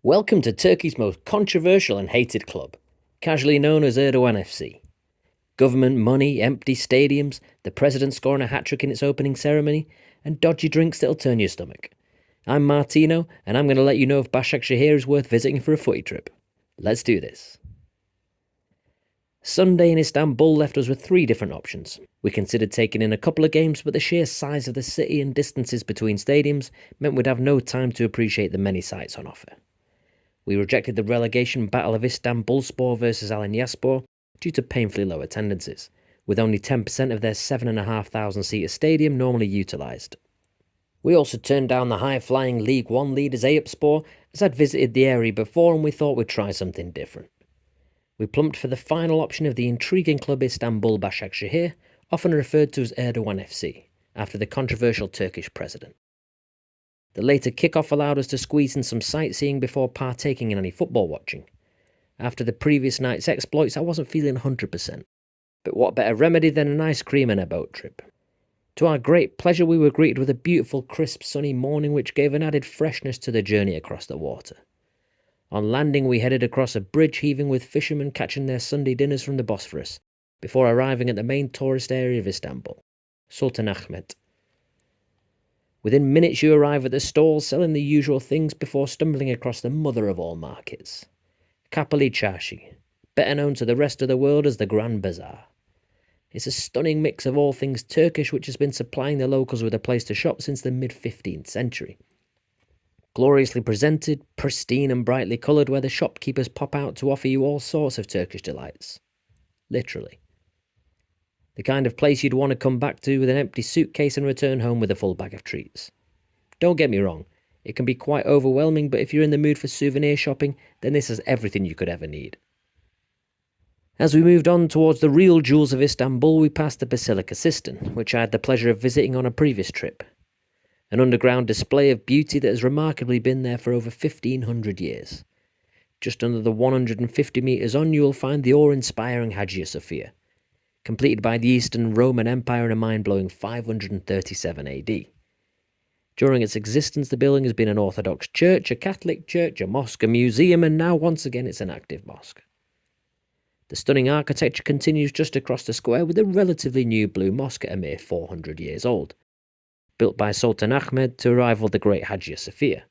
Welcome to Turkey's most controversial and hated club, casually known as Erdoğan FC. Government money, empty stadiums, the president scoring a hat-trick in its opening ceremony, and dodgy drinks that'll turn your stomach. I'm Martino, and I'm going to let you know if Başakşehir is worth visiting for a footy trip. Let's do this. Sunday in Istanbul left us with three different options. We considered taking in a couple of games, but the sheer size of the city and distances between stadiums meant we'd have no time to appreciate the many sights on offer. We rejected the relegation battle of Istanbulspor versus Alanyaspor due to painfully low attendances, with only 10% of their 7,500-seater stadium normally utilised. We also turned down the high-flying League One leaders Eyüpspor, as I'd visited the area before and we thought we'd try something different. We plumped for the final option of the intriguing club Istanbul Başakşehir, often referred to as Erdoğan FC, after the controversial Turkish president. The later kick-off allowed us to squeeze in some sightseeing before partaking in any football watching. After the previous night's exploits, I wasn't feeling 100%. But what better remedy than an ice cream and a boat trip? To our great pleasure, we were greeted with a beautiful, crisp, sunny morning which gave an added freshness to the journey across the water. On landing, we headed across a bridge heaving with fishermen catching their Sunday dinners from the Bosphorus, before arriving at the main tourist area of Istanbul, Sultanahmet. Within minutes you arrive at the stalls selling the usual things before stumbling across the mother of all markets, Kapalı Çarşı, better known to the rest of the world as the Grand Bazaar. It's a stunning mix of all things Turkish which has been supplying the locals with a place to shop since the mid-15th century. Gloriously presented, pristine and brightly coloured, where the shopkeepers pop out to offer you all sorts of Turkish delights. Literally. The kind of place you'd want to come back to with an empty suitcase and return home with a full bag of treats. Don't get me wrong, it can be quite overwhelming, but if you're in the mood for souvenir shopping, then this has everything you could ever need. As we moved on towards the real jewels of Istanbul, we passed the Basilica Sistine, which I had the pleasure of visiting on a previous trip. An underground display of beauty that has remarkably been there for over 1,500 years. Just under the 150 metres on, you will find the awe-inspiring Hagia Sofia, completed by the Eastern Roman Empire in a mind-blowing 537 AD. During its existence, the building has been an Orthodox church, a Catholic church, a mosque, a museum, and now once again it's an active mosque. The stunning architecture continues just across the square with a relatively new blue mosque a mere 400 years old, built by Sultan Ahmed to rival the great Hagia Sofia,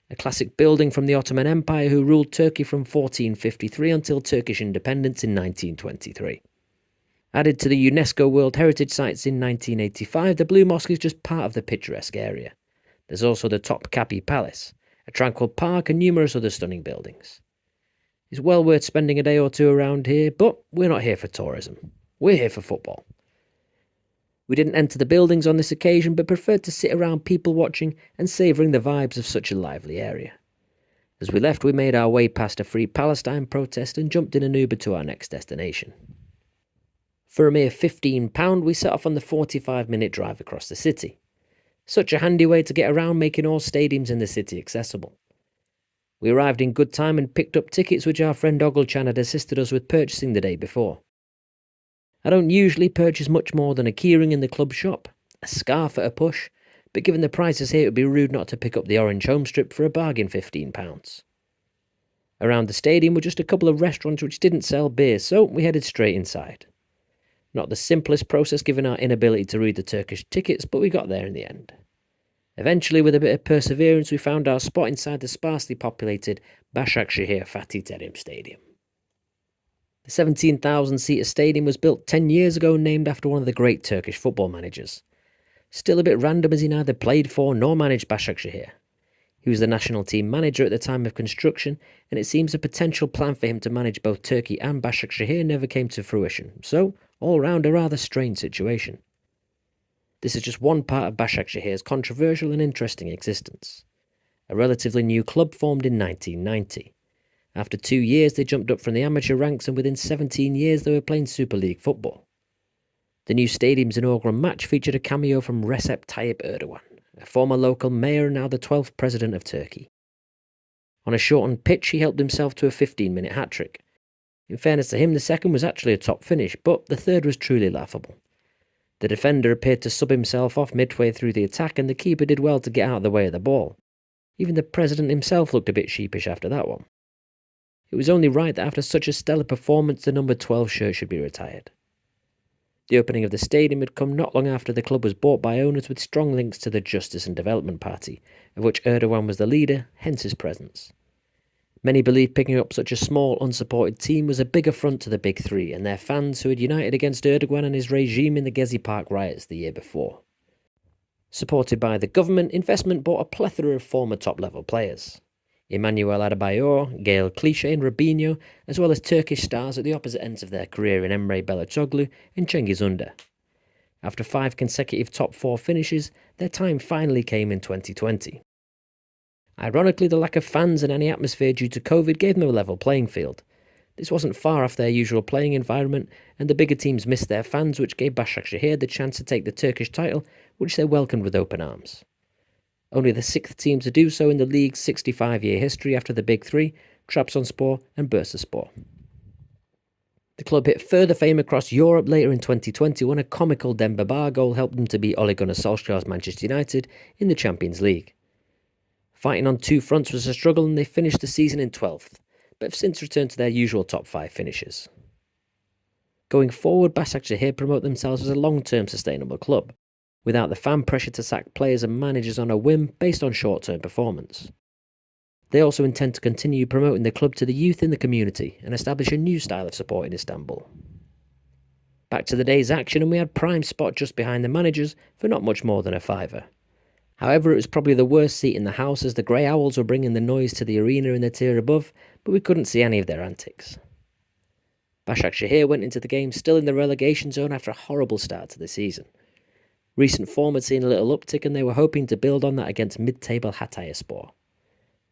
a classic building from the Ottoman Empire who ruled Turkey from 1453 until Turkish independence in 1923. Added to the UNESCO World Heritage Sites in 1985, the Blue Mosque is just part of the picturesque area. There's also the Topkapi Palace, a tranquil park and numerous other stunning buildings. It's well worth spending a day or two around here, but we're not here for tourism. We're here for football. We didn't enter the buildings on this occasion, but preferred to sit around people watching and savouring the vibes of such a lively area. As we left, we made our way past a Free Palestine protest and jumped in an Uber to our next destination. For a mere £15, we set off on the 45-minute drive across the city. Such a handy way to get around, making all stadiums in the city accessible. We arrived in good time and picked up tickets which our friend Ogulcan had assisted us with purchasing the day before. I don't usually purchase much more than a keyring in the club shop, a scarf at a push, but given the prices here it would be rude not to pick up the orange home strip for a bargain £15. Around the stadium were just a couple of restaurants which didn't sell beer, so we headed straight inside. Not the simplest process given our inability to read the Turkish tickets, but we got there in the end. Eventually, with a bit of perseverance, we found our spot inside the sparsely populated Başakşehir Fatih Terim Stadium. The 17,000-seater stadium was built 10 years ago and named after one of the great Turkish football managers. Still a bit random as he neither played for nor managed Başakşehir. He was the national team manager at the time of construction, and it seems a potential plan for him to manage both Turkey and Başakşehir never came to fruition, so all round a rather strange situation. This is just one part of Başakşehir's controversial and interesting existence. A relatively new club formed in 1990. After 2 years they jumped up from the amateur ranks, and within 17 years they were playing Super League football. The new stadium's inaugural match featured a cameo from Recep Tayyip Erdoğan, a former local mayor and now the 12th president of Turkey. On a shortened pitch he helped himself to a 15-minute hat-trick. In fairness to him, the second was actually a top finish, but the third was truly laughable. The defender appeared to sub himself off midway through the attack, and the keeper did well to get out of the way of the ball. Even the president himself looked a bit sheepish after that one. It was only right that after such a stellar performance, the number 12 shirt should be retired. The opening of the stadium had come not long after the club was bought by owners with strong links to the Justice and Development Party, of which Erdoğan was the leader, hence his presence. Many believed picking up such a small, unsupported team was a big affront to the Big Three and their fans who had united against Erdoğan and his regime in the Gezi Park riots the year before. Supported by the government, investment bought a plethora of former top-level players. Emmanuel Adebayor, Gael Clichy and Robinho, as well as Turkish stars at the opposite ends of their career in Emre Belözoğlu and Cengiz Ünder. After 5 consecutive top 4 finishes, their time finally came in 2020. Ironically, the lack of fans and any atmosphere due to COVID gave them a level playing field. This wasn't far off their usual playing environment, and the bigger teams missed their fans, which gave Başakşehir the chance to take the Turkish title, which they welcomed with open arms. Only the 6th team to do so in the league's 65-year history after the Big Three, Trabzonspor and Bursaspor. The club hit further fame across Europe later in 2020 when a comical Demba Ba goal helped them to beat Ole Gunnar Solskjaer's Manchester United in the Champions League. Fighting on 2 fronts was a struggle and they finished the season in 12th, but have since returned to their usual top 5 finishes. Going forward, Başakşehir promote themselves as a long-term sustainable club, without the fan pressure to sack players and managers on a whim based on short-term performance. They also intend to continue promoting the club to the youth in the community and establish a new style of support in Istanbul. Back to the day's action, and we had prime spot just behind the managers for not much more than a fiver. However, it was probably the worst seat in the house as the Grey Owls were bringing the noise to the arena in the tier above, but we couldn't see any of their antics. Başakşehir went into the game still in the relegation zone after a horrible start to the season. Recent form had seen a little uptick and they were hoping to build on that against mid-table Hatayspor.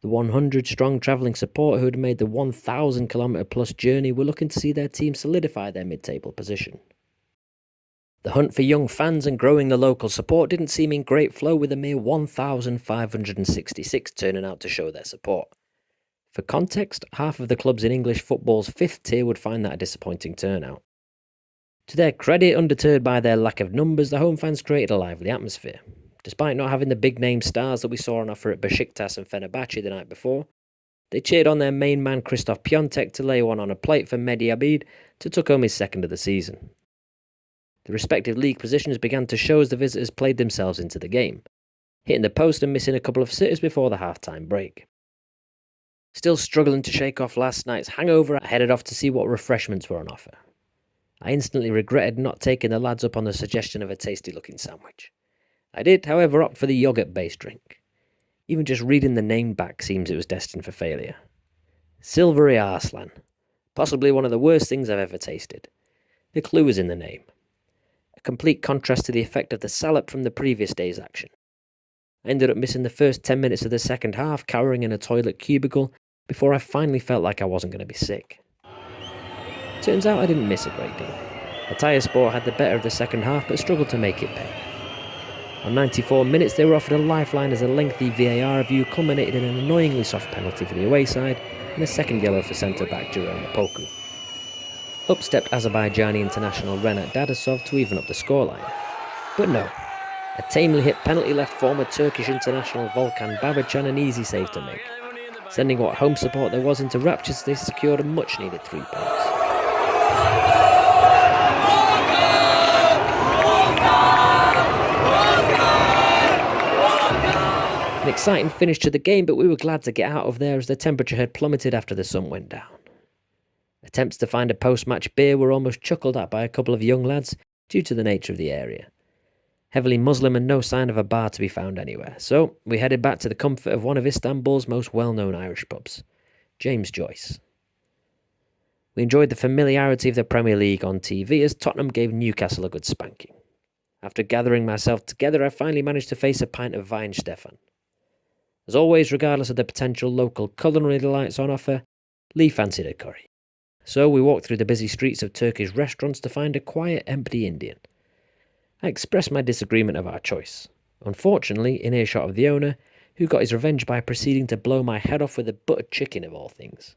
The 100-strong travelling support who had made the 1,000-kilometre-plus journey were looking to see their team solidify their mid-table position. The hunt for young fans and growing the local support didn't seem in great flow, with a mere 1,566 turning out to show their support. For context, half of the clubs in English football's 5th tier would find that a disappointing turnout. To their credit, undeterred by their lack of numbers, the home fans created a lively atmosphere. Despite not having the big-name stars that we saw on offer at Besiktas and Fenerbahce the night before, they cheered on their main man Christoph Piontek to lay one on a plate for Mehdi Abid to tuck home his 2nd of the season. The respective league positions began to show as the visitors played themselves into the game, hitting the post and missing a couple of sitters before the half-time break. Still struggling to shake off last night's hangover, I headed off to see what refreshments were on offer. I instantly regretted not taking the lads up on the suggestion of a tasty-looking sandwich. I did, however, opt for the yoghurt-based drink. Even just reading the name back seems it was destined for failure. Silvery Arslan. Possibly one of the worst things I've ever tasted. The clue is in the name. A complete contrast to the effect of the salad from the previous day's action. I ended up missing the first 10 minutes of the second half, cowering in a toilet cubicle, before I finally felt like I wasn't going to be sick. Turns out I didn't miss a great deal. Hatayspor had the better of the second half but struggled to make it pay. On 94 minutes they were offered a lifeline as a lengthy VAR review culminated in an annoyingly soft penalty for the away side and a second yellow for centre-back Jerome Poku. Up stepped Azerbaijani international Renat Dadasov to even up the scoreline. But no, a tamely hit penalty left former Turkish international Volkan Babacan an easy save to make, sending what home support there was into raptures as they secured a much-needed 3 points. An exciting finish to the game, but we were glad to get out of there as the temperature had plummeted after the sun went down. Attempts to find a post-match beer were almost chuckled at by a couple of young lads due to the nature of the area. Heavily Muslim and no sign of a bar to be found anywhere, so we headed back to the comfort of one of Istanbul's most well-known Irish pubs, James Joyce. We enjoyed the familiarity of the Premier League on TV as Tottenham gave Newcastle a good spanking. After gathering myself together, I finally managed to face a pint of Weihenstephan. As always, regardless of the potential local culinary delights on offer, Lee fancied a curry. So we walked through the busy streets of Turkish restaurants to find a quiet, empty Indian. I expressed my disagreement of our choice, unfortunately in earshot of the owner, who got his revenge by proceeding to blow my head off with a buttered chicken of all things.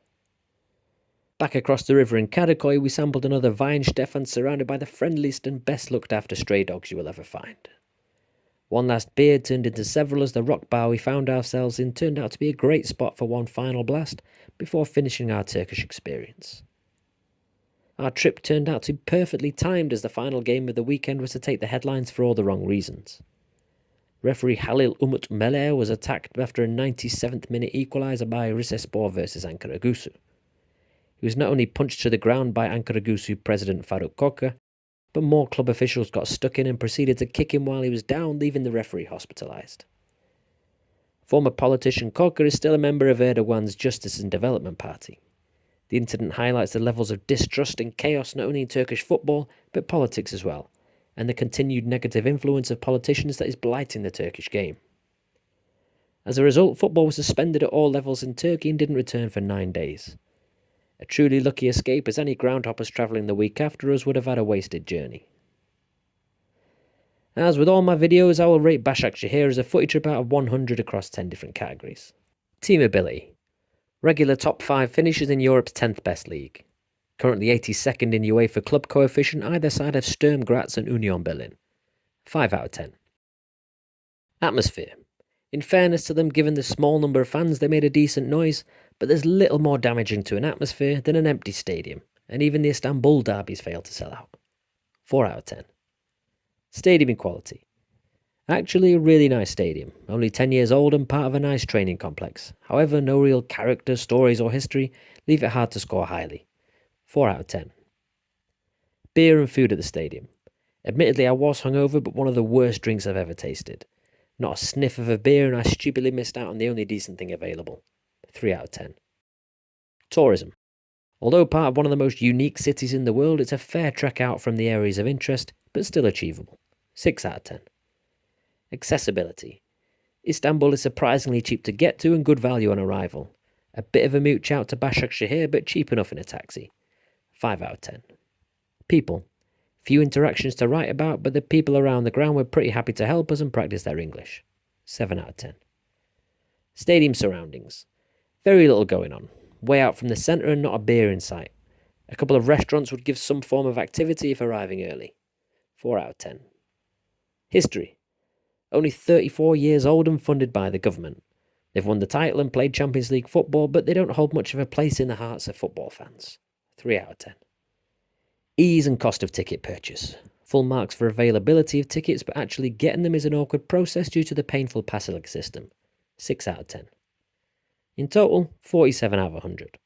Back across the river in Kadıköy, we sampled another Weihenstephan surrounded by the friendliest and best looked after stray dogs you will ever find. One last beer turned into several as the rock bar we found ourselves in turned out to be a great spot for one final blast before finishing our Turkish experience. Our trip turned out to be perfectly timed as the final game of the weekend was to take the headlines for all the wrong reasons. Referee Halil Umut Meler was attacked after a 97th minute equaliser by Rizespor versus Ankaragücü. He was not only punched to the ground by Ankaragücü president Faruk Koca, but more club officials got stuck in and proceeded to kick him while he was down, leaving the referee hospitalised. Former politician Koca is still a member of Erdoğan's Justice and Development Party. The incident highlights the levels of distrust and chaos not only in Turkish football, but politics as well, and the continued negative influence of politicians that is blighting the Turkish game. As a result, football was suspended at all levels in Turkey and didn't return for 9 days. A truly lucky escape, as any groundhoppers travelling the week after us would have had a wasted journey. As with all my videos, I will rate Başakşehir as a footy trip out of 100 across 10 different categories. Team ability. Regular top 5 finishes in Europe's 10th best league. Currently 82nd in UEFA club coefficient either side of Sturm Graz and Union Berlin. 5 out of 10. Atmosphere. In fairness to them, given the small number of fans, they made a decent noise, but there's little more damaging to an atmosphere than an empty stadium, and even the Istanbul derbies failed to sell out. 4 out of 10. Stadium equality. Actually a really nice stadium, only 10 years old and part of a nice training complex. However, no real character, stories or history leave it hard to score highly. 4 out of 10. Beer and food at the stadium. Admittedly, I was hungover, but one of the worst drinks I've ever tasted. Not a sniff of a beer, and I stupidly missed out on the only decent thing available. 3 out of 10. Tourism. Although part of one of the most unique cities in the world, it's a fair trek out from the areas of interest, but still achievable. 6 out of 10. Accessibility. Istanbul is surprisingly cheap to get to and good value on arrival. A bit of a mooch out to Başakşehir, but cheap enough in a taxi. 5 out of 10. People. Few interactions to write about, but the people around the ground were pretty happy to help us and practice their English. 7 out of 10. Stadium surroundings. Very little going on. Way out from the centre and not a beer in sight. A couple of restaurants would give some form of activity if arriving early. 4 out of 10. History. Only 34 years old and funded by the government. They've won the title and played Champions League football, but they don't hold much of a place in the hearts of football fans. 3 out of 10. Ease and cost of ticket purchase. Full marks for availability of tickets, but actually getting them is an awkward process due to the painful passeling system. 6 out of 10. In total, 47 out of 100.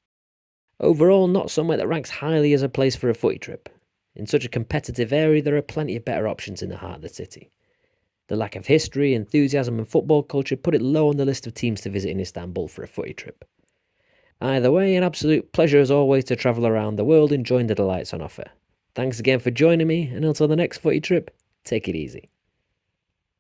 Overall, not somewhere that ranks highly as a place for a footy trip. In such a competitive area, there are plenty of better options in the heart of the city. The lack of history, enthusiasm and football culture put it low on the list of teams to visit in Istanbul for a footy trip. Either way, an absolute pleasure as always to travel around the world enjoying the delights on offer. Thanks again for joining me, and until the next footy trip, take it easy.